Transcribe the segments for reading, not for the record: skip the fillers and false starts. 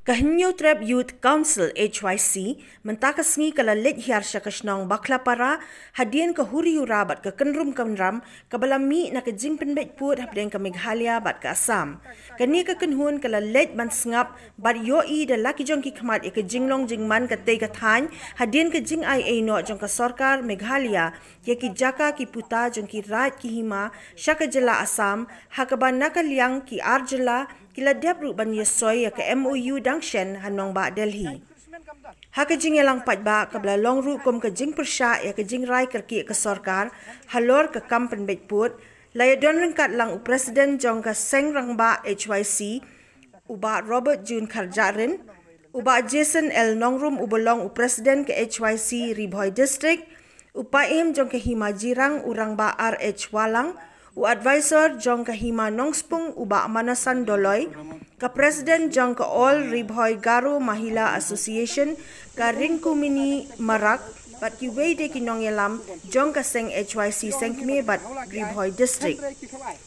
Kahinyo Trap Youth Council HYC mentakasngi kala let hiar syakasnong bakla para hadian ke huri hura bat ke kenrum kamram kabalami na ke jing penbet put hapdeng ke Meghalaya bat ke Assam. Kani ke kenhun kala let ban sngap bat yoi da laki jong ki khmat ke jinglong jingman ke tei ka than hadian ke jing ai no jong ke sarkar Meghalaya ye ki jaka ki puta jong ki rat ki hima syaka jela Assam hakaban nakaliang ki arjela kila debru ban yesoy ke MOU Dangshen hanong ba Delhi. Haka jing elang pat ba kabla long ru kom ke jing persya ya ke jing rai kerki ke sarkar halor ke kampen betput laya don rengkat lang u presiden jong ke seng rang ba HYC uba Robert Jun Kharjarin uba Jason L Nongrum ubolong u presiden ke HYC Ribhoi district upa im jong ke hima jirang urang ba RH Walang u advisor jong ke hima Nongspung uba Manasan Doloy ka Presiden jong ke All Ribhoi Garo Mahila Association ka Ringkumini Marak bat ki wei de ki nongyelam jong ka seng HYC sengkme bat Ribhoi district.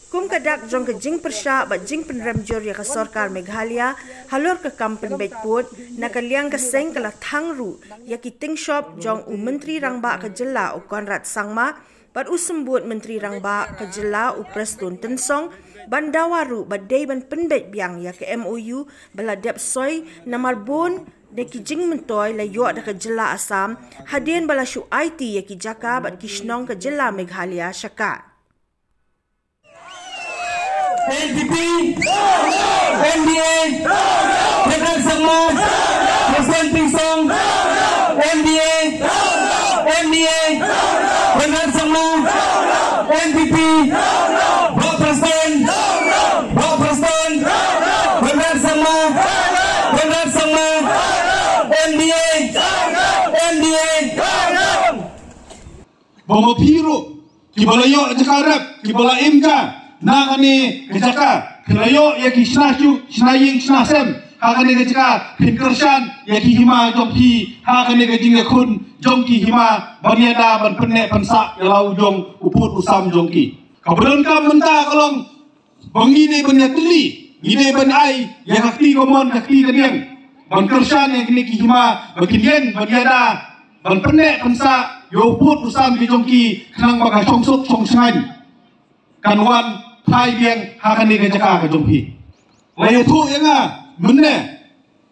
Kum kadak jong ke jing persya bat jing penremjor ya ka sarkar Meghalaya halor ke kampen betput nakaliang ka seng kala thangru ya ki ting shop jong u menteri rangba ka jela u Konrad Sangma bat usembut menteri rangba ka jela u Preston Tensong bandawaru badai ban penbet biang ya ke MOU baladap soy namar bon de ki jing mentoy la yo da ke jela Assam hadien bala shu IT ya ki jaka bat kishnong ke jela Meghalaya syaka NDP NDA Konrad Sangma Preston Tensong NDA NDA Konrad Sangma NDP Bok Preston Bok Preston Konrad Sangma NDA NDA Bomo Piru Kibalayo Jakarap Kibala Imka Nakani Kejaka Kilayo Yaki Shnashu Shnaying Shnasem Hakani Kejaka Pinkershan Yaki Hima Jomki Hakani Kejinga Kun Jomki Hima Banyada Ban Pene Pansak Yalau Jong Uput Usam Jongki Kabelan ka menta kalong bangine banyatli ide ban ai ya hakti komon hakti kaniang ban kershan yang kini hima bakilian banyada ban pene pansak yo uput usam ki jongki khnang baga chongsuk chongsngan kanwan thai biang hakani ka jaka ka jongki layo thu yanga menne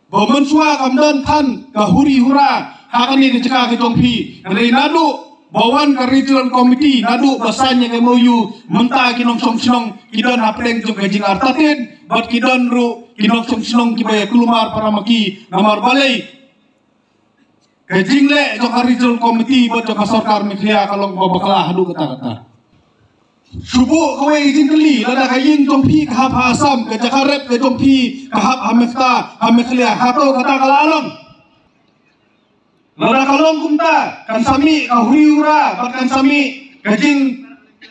bo mensua kamdan than ka huri hura hakani ka jaka ka jongki reinadu bawan ke regional committee nadu basanya ke MOU menta kinong song kidon hapleng jong kajing artatin bat kidon ru kinong song kibaya kelumar paramaki namar balai kajing le jong regional committee bat jong sarkar Meghalaya kalong babakala hadu kata-kata subuh kowe izin keli lada kaying jong pi kahap Assam ke Jakarep ke jong pi kahap Meghalaya hato kata kalalong lada kalong kumta kan sami kahuriura bat kan sami kajing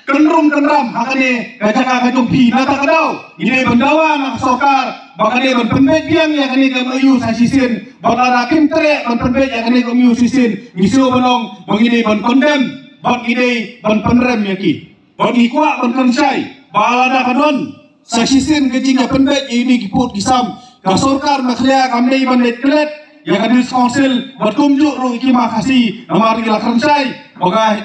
kenram hakane kajaka kajumpi nata kadau ini bandawa nak sokar bakane ban penbet biang ya kane ke MOU sasisin bat ada kimtre ban penbet ya kane ke MOU sisin misu banong mangini ban kondem bat ide ban penrem yaki bat ikwa ban kansai balada kadon sasisin kajing penbet ini kiput kisam ka sarkar Meghalaya kamdei ban dekret ya kadis konsil bertunjuk ru ikima kasih namar gila kansai bagai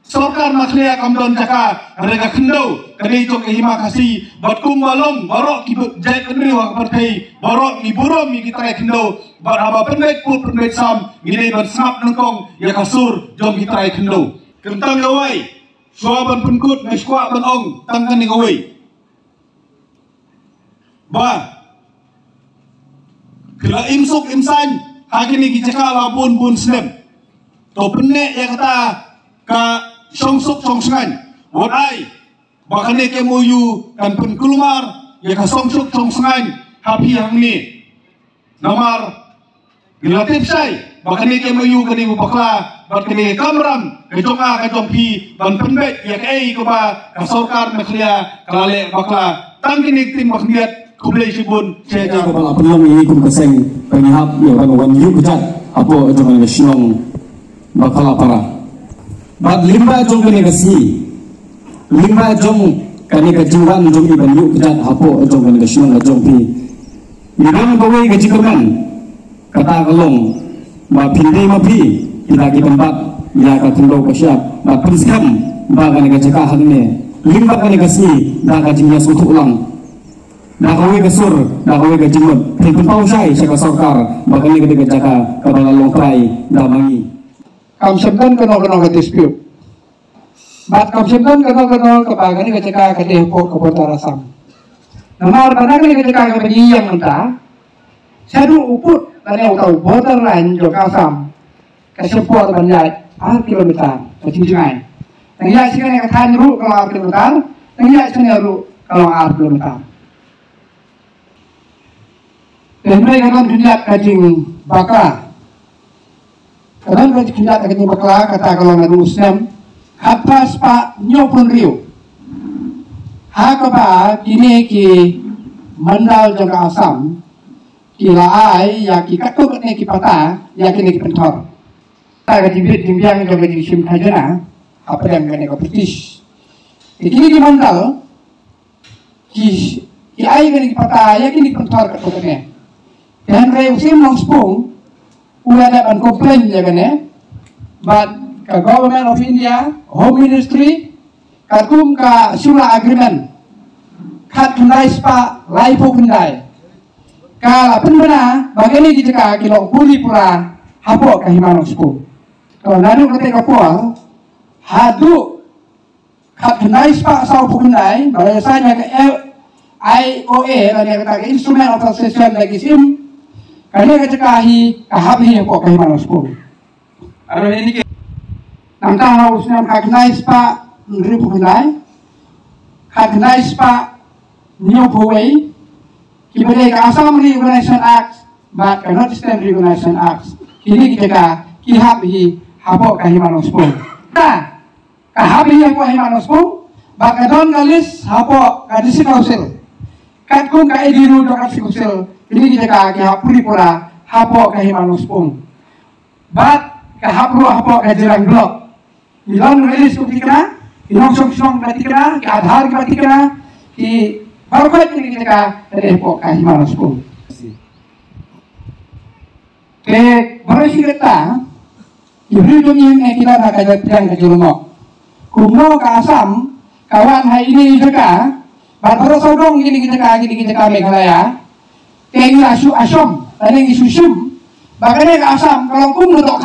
sarkar Meghalaya kamdon jaka mereka kendau kani jok ikima kasih berkum balong barok kibut jai kendri wak perkai barok mi burom mi kita kendau bar haba pendek put pendek sam gini bersap nengkong ya kasur jom kita kendau kentang gawai suaban penkut meskwa benong tangkan ni gawai ba kila imsuk imsan hakini kijaka labun bun snem to penne ya kata ka songsuk songsngan wat ai bakane ke MOU kan pen kelumar ya ka songsuk songsngan hapi hang ni namar gilatip sai bakane ke MOU kani bakla bat kani kamram ke jonga ka jompi ban penbet ya ke ko ba ka sarkar Meghalaya kalale bakla tangkini tim bakmiat kublai sibun saya kepala pelong ini kum keseng pengihap ya wan yu kejat apa jangan nasional bakal para bad limba jong kene kasi limba jong kani ka jingwan jong iban yu kejat hapo jong kan ka syung ka jong pi mirang bawe ka jikaman kata kalong ma pinde ma pi kita ki tempat ya ka tendo ka syap ma priskam ba kani ka jaka hanne limba kani ka si da ka jingya sutu ulang da ka we ka sur da ka we ka jingmot pi pau sai sa ka sarkar ba kani ka jaka ka balalong krai da mangi kam semdan kano ka dispute bat kam semdan kano ka bagani ka jaka ka depo ka botara sam namar banagani ka jaka ka yang menta sadu uput tani utau botar lain jo ka sam ka support banjai 5 kilometer ka jinjai nangya sikane ka than ru ka 5 kilometer nangya sikane ru ka 5 kilometer Temai kanan dunia kajing baka, kanan kajing dunia kajing baka kata kalau ngadu Muslim, atas pak nyopun riu, hakapa kini ki mandal jaga asam, kila ai ya ki katuk ne ki pata, ya kini ki pentor, tak kajing bit jimbiang jaga kajing sim kajana, apa yang kene ka British, kini ki mandal, ki ai kini ki pata, ya kini pentor katuk ne. Dan kaya usim long spung, udah dapat komplain ya kan ya, but ke Government of India, Home Ministry, katum ke Sula Agreement, kat kendai spa, laipo kendai. Kalau benar, bagaimana kita kilo puli pura, hapo kahimano spung. Kalau nanu ketika kapal, hadu kat kendai spa sau kendai, biasanya ke IOA, tadi kata Instrument of Association lagi sim. Kali kecekahi kahabi kok kahi manos pun. Aro ini ke namtang harus nam kagnai spa ngri pugnai. Kagnai spa new way. Kibere ka Assam Reorganization Act but cannot stand Reorganization Act. Kini kita kihabi hapo kahi manos pun. Nah, kahabi hapo kahi manos pun. Bakadon galis hapo kadisi kausil. Katkum ka ediru dokat kausil. Ini kita kahapuri pura hapo kahimanos pung. Bat kahapru hapo kajirang blok. Ilan rilis kutikna, ilang song batikna, ke adhar batikna, ki baru kait ini kita dari hapo kahimanos pung. Ke baru sih kita, ibri dunia kita nak kajian yang kejurunok. Kumno ke Asam, kawan hari ini juga, baru saudong gini kita Meghalaya. Kaya asom, tadi isusum, bagainya ke Asam, kalau pun untuk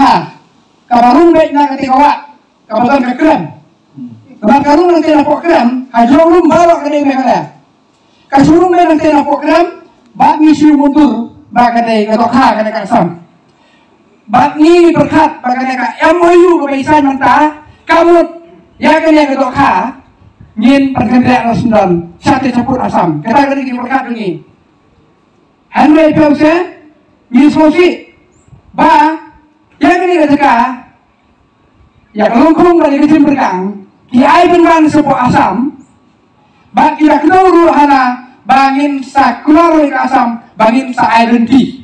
kabarung baik nak ketika wak, kabutan kekrem, kabarung nanti nak krem, hajolum balok kene Meghalaya, kasulum baik nanti nak krem, bak ngisi mundur, bagainya ketok kene ke Asam, bak ni berkat bagainya ke MOU kebaisan mentah, kamu ya kene ketok ngin perkendian Rasulullah, sate ceput Asam, kita kene berkat ini. Henry Pelse, Misosi, ba, yang ini kata ya kelungkung dari kecil berkang, kiai benman sebuah Asam, ba kira kenuru hana bangin sa keluar ke Asam, bangin sa identity.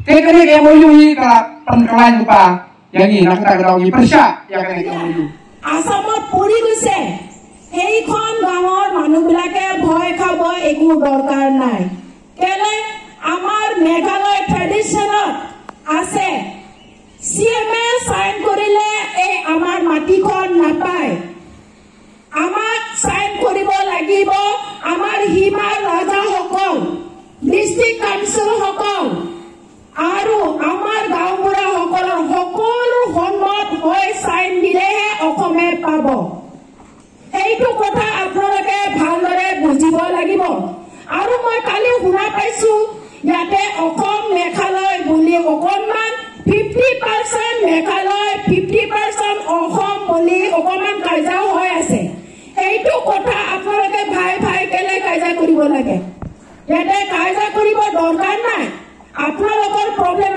Kaya kayak mau yui kalau penkelan lupa, yang ini nak kita ketahui persya, yang kayak mau yui. Asamot puri guse, hei kon gamor manu bilake boy kabo egu dorkar nai. Kele আমার মেঘালয় ট্রেডিশনত আছে CMA sign কৰিলে এই আমাৰ মাটিখন নাপায় আমাক সাইন কৰিব লাগিব আমাৰ হিমাৰ ৰাজাসকল ডিস্ট্ৰিক্ট কাউন্সিল সকল আৰু আমাৰ গাঁওবুঢ়াসকলৰ সকলো সন্মত হৈ সাইন দিলেহে অসমে পাব এইটো কথা আপোনালোকে ভালদৰে বুজিব লাগিব আৰু মই কালি শুনা পাইছো ইয়াতে অসম মেঘালয় বুলি অকণমান 50% মেঘালয় 50% অসম বুলি অকণমান কাজিয়া হৈ আছে এইটো কথা আপোনালোকে ভাই কেলে কাজিয়া কৰিব লাগে ইয়াতে কাজিয়া কৰিব দৰকাৰ নাই আপোনালোকৰ প্ৰব্লেম